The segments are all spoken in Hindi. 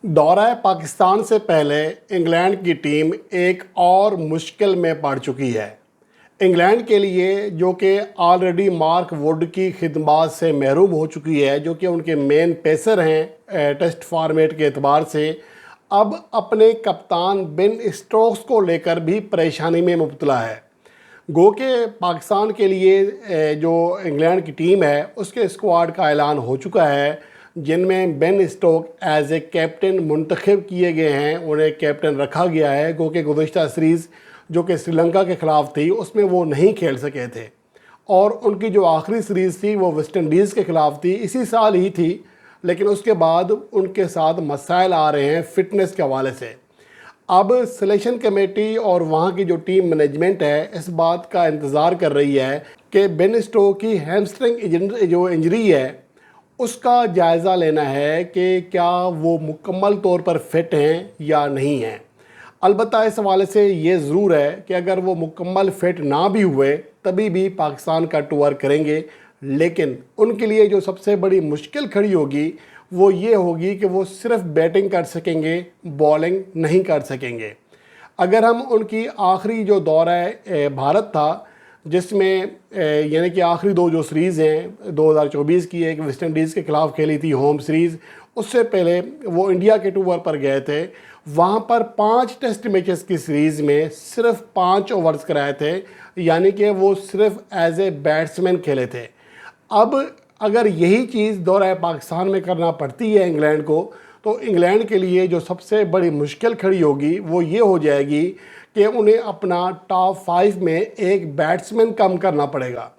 दौरा पाकिस्तान से पहले इंग्लैंड की टीम एक और मुश्किल में पड़ चुकी है। इंग्लैंड के लिए जो कि ऑलरेडी मार्क वुड की खिदमत से महरूम हो चुकी है, जो कि उनके मेन पेसर हैं टेस्ट फॉर्मेट के एतबार से, अब अपने कप्तान बेन स्टोक्स को लेकर भी परेशानी में मुब्तला है। गो के पाकिस्तान के लिए जो इंग्लैंड की टीम है उसके स्क्वाड का ऐलान हो चुका है, जिनमें Ben Stoke as a captain मुंतखब किए गए हैं, उन्हें कैप्टन रखा गया है। गो के गुज़श्ता सीरीज़ जो कि श्रीलंका के ख़िलाफ़ थी उसमें वो नहीं खेल सके थे, और उनकी जो आखिरी सीरीज़ थी वो वेस्ट इंडीज़ के ख़िलाफ़ थी, इसी साल ही थी। लेकिन उसके बाद उनके साथ मसाइल आ रहे हैं फ़िटनेस के हवाले से। अब सिलेक्शन कमेटी और वहाँ की जो टीम मैनेजमेंट है इस बात का इंतज़ार कर रही है कि बेन स्टोक की हैमस्ट्रिंग जो इंजरी है उसका जायज़ा लेना है कि क्या वो मुकम्मल तौर पर फिट हैं या नहीं हैं। अलबत्ता इस हवाले से ये ज़रूर है कि अगर वो मुकम्मल फिट ना भी हुए तभी भी पाकिस्तान का टूर करेंगे, लेकिन उनके लिए जो सबसे बड़ी मुश्किल खड़ी होगी वो ये होगी कि वो सिर्फ बैटिंग कर सकेंगे, बॉलिंग नहीं कर सकेंगे। अगर हम उनकी आखिरी जो दौरा भारत था, जिसमें यानी कि आखिरी दो जो सीरीज़ हैं 2024 की, एक वेस्ट इंडीज़ के ख़िलाफ़ खेली थी होम सीरीज़, उससे पहले वो इंडिया के टूर पर गए थे। वहाँ पर 5 टेस्ट मैचेस की सीरीज़ में सिर्फ 5 ओवर्स कराए थे, यानी कि वो सिर्फ एज ए बैट्समैन खेले थे। अब अगर यही चीज़ दौरा पाकिस्तान में करना पड़ती है इंग्लैंड को, तो इंग्लैंड के लिए जो सबसे बड़ी मुश्किल खड़ी होगी वो ये हो जाएगी कि उन्हें अपना टॉप 5 में एक बैट्समैन कम करना पड़ेगा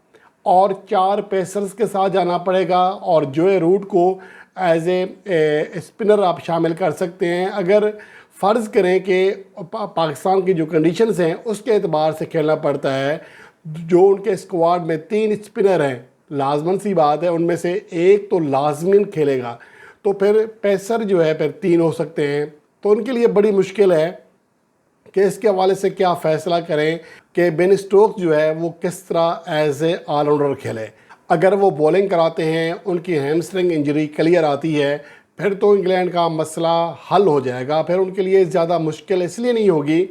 और 4 पेसर्स के साथ जाना पड़ेगा, और जोए रूट को एज ए स्पिनर आप शामिल कर सकते हैं। अगर फ़र्ज़ करें कि पाकिस्तान की जो कंडीशंस हैं उसके एतबार से खेलना पड़ता है, जो उनके स्क्वाड में 3 स्पिनर हैं, लाजमन सी बात है उनमें से एक तो लाजमन खेलेगा, तो फिर पेसर जो है फिर 3 हो सकते हैं। तो उनके लिए बड़ी मुश्किल है कि इसके हवाले से क्या फ़ैसला करें कि बेन स्टोक्स जो है वो किस तरह एज ए ऑलराउंडर खेले। अगर वो बॉलिंग कराते हैं, उनकी हैमस्ट्रिंग इंजरी क्लियर आती है, फिर तो इंग्लैंड का मसला हल हो जाएगा। फिर उनके लिए ज़्यादा मुश्किल इसलिए नहीं होगी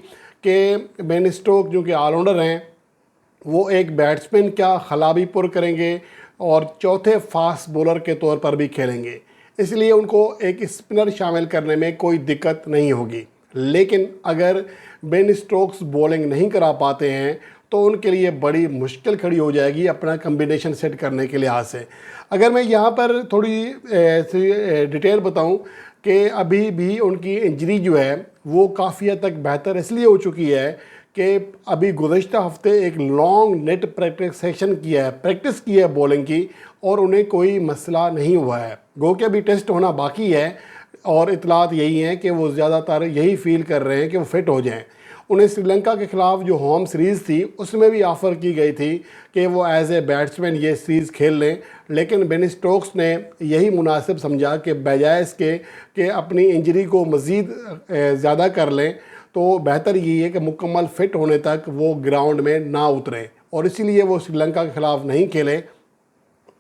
कि बेन स्टोक्स जो कि ऑलराउंडर हैं वो एक बैट्समैन क्या खला भी पुर करेंगे और चौथे फास्ट बॉलर के तौर पर भी खेलेंगे, इसलिए उनको एक स्पिनर शामिल करने में कोई दिक्कत नहीं होगी। लेकिन अगर बेन स्टोक्स बॉलिंग नहीं करा पाते हैं तो उनके लिए बड़ी मुश्किल खड़ी हो जाएगी अपना कम्बिनेशन सेट करने के लिहाज से। अगर मैं यहाँ पर थोड़ी डिटेल बताऊँ कि अभी भी उनकी इंजरी जो है वो काफ़ी हद तक बेहतर इसलिए हो चुकी है कि अभी गुज़श्ता हफ्ते एक long net practice session practice की है बॉलिंग की, और उन्हें कोई मसला नहीं हुआ है। गो के अभी टेस्ट होना बाकी है, और इतलात यही हैं कि वो ज़्यादातर यही फील कर रहे हैं कि वो फिट हो जाएं। उन्हें श्रीलंका के ख़िलाफ़ जो होम सीरीज़ थी उसमें भी ऑफ़र की गई थी कि वो एज ए बैट्समैन ये सीरीज़ खेल लें, लेकिन बेन स्टोक्स ने यही मुनासिब समझा कि बजाय इसके कि अपनी इंजरी को मज़ीद ज़्यादा कर लें, तो बेहतर यही है कि मुकम्मल फ़िट होने तक वो ग्राउंड में ना उतरें, और इसीलिए वो श्रीलंका के ख़िलाफ़ नहीं खेले।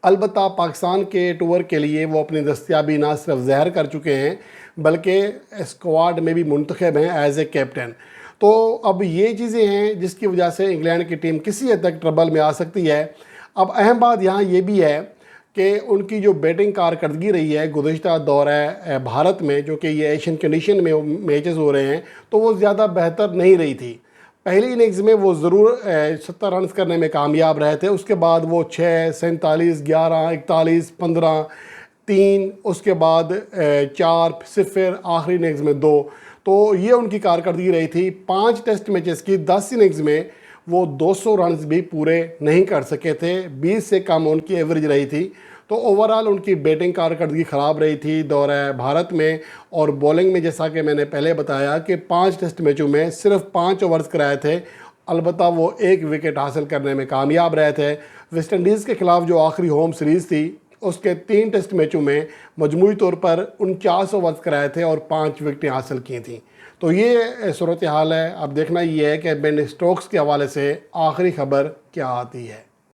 अलबत्ता पाकिस्तान के टूर के लिए वो अपनी दस्तयाबी ना सिर्फ ज़ाहिर कर चुके हैं बल्कि स्क्वाड में भी मुंतखब हैं एज ए कैप्टन। तो अब ये चीज़ें हैं जिसकी वजह से इंग्लैंड की टीम किसी हद तक ट्रबल में आ सकती है। अब अहम बात यहाँ ये भी है कि उनकी जो बैटिंग कारकर्दगी रही है गुज़श्ता दौरा भारत में, जो कि ये एशियन कंडीशन में मैचेस हो रहे हैं, तो वो ज़्यादा बेहतर नहीं रही थी। पहली इनिंग्स में वो ज़रूर 70 रन करने में कामयाब रहे थे, उसके बाद वो 6, 47, 11, 41, 15, 3, उसके बाद 4 0, आखिरी इनिंग्स में 2। तो ये उनकी कारकर्दगी रही थी। 5 टेस्ट मैचेस की 10 इनिंग्स में वो 200 रन भी पूरे नहीं कर सके थे, 20 से कम उनकी एवरेज रही थी। तो ओवरऑल उनकी बैटिंग कारकर्दगी ख़राब रही थी दौरा भारत में, और बॉलिंग में जैसा कि मैंने पहले बताया कि 5 टेस्ट मैचों में सिर्फ 5 ओवर्स कराए थे, अलबत्ता वो 1 विकेट हासिल करने में कामयाब रहे थे। वेस्ट इंडीज़ के ख़िलाफ़ जो आखिरी होम सीरीज़ थी उसके 3 टेस्ट मैचों में मजमूई तौर पर 49 ओवर्स कराए थे और 5 विकेटें हासिल की थी। तो ये सूरत हाल है। अब देखना ये है कि बेन स्टोक्स के हवाले से आखिरी खबर क्या आती है।